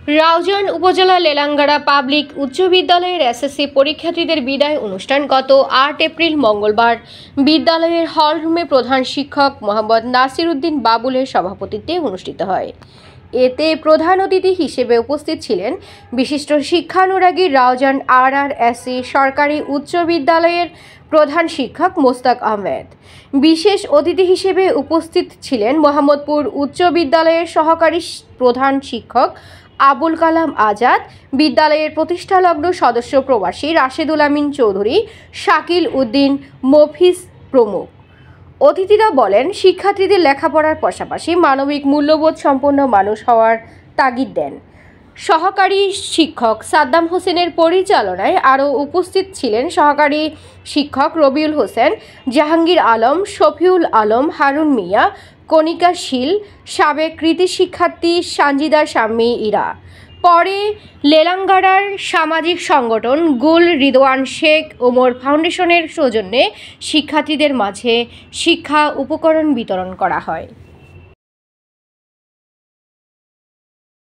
রাউজান উপজেলা লেলাঙ্গাড়া পাবলিক উচ্চ বিদ্যালয়ের এসএসসি পরীক্ষার্থীদের বিদায় অনুষ্ঠান গত ৮ এপ্রিল মঙ্গলবার বিদ্যালয়ের হলরুমে প্রধান শিক্ষক মোহাম্মদ নাসির উদ্দিন বাবুলের সভাপতিত্বে অনুষ্ঠিত হয়। এতে প্রধান অতিথি হিসেবে উপস্থিত ছিলেন বিশিষ্ট শিক্ষানুরাগী রাউজান RRSC সরকারি উচ্চ বিদ্যালয়ের প্রধান শিক্ষক মোস্তাক আহমেদ। বিশেষ অতিথি হিসেবে উপস্থিত ছিলেন মোহাম্মদপুর উচ্চ বিদ্যালয়ের সহকারী প্রধান শিক্ষক আবুল কালাম আজাদ, বিদ্যালয়ের প্রতিষ্ঠালগ্ন সদস্য প্রবাসী রাশেদুল আমিন চৌধুরী, শাকিল উদ্দিন, মফিজ প্রমুখ। অতিথিরা বলেন, শিক্ষার্থীদের লেখাপড়ার পাশাপাশি মানবিক মূল্যবোধ সম্পন্ন মানুষ হওয়ার তাগিদ দেন। সহকারী শিক্ষক সাদ্দাম হোসেনের পরিচালনায় আরও উপস্থিত ছিলেন সহকারী শিক্ষক রবিউল হোসেন, জাহাঙ্গীর আলম, শফিউল আলম, হারুন মিয়া, কণিকা শীল, সাবেক কৃতি শিক্ষার্থী সানজিদা শাম্মী ইরা। পরে লেলাঙ্গাড়ার সামাজিক সংগঠন গুল রিদওয়ান শেখ ওমর ফাউন্ডেশনের সৌজন্যে শিক্ষার্থীদের মাঝে শিক্ষা উপকরণ বিতরণ করা হয়।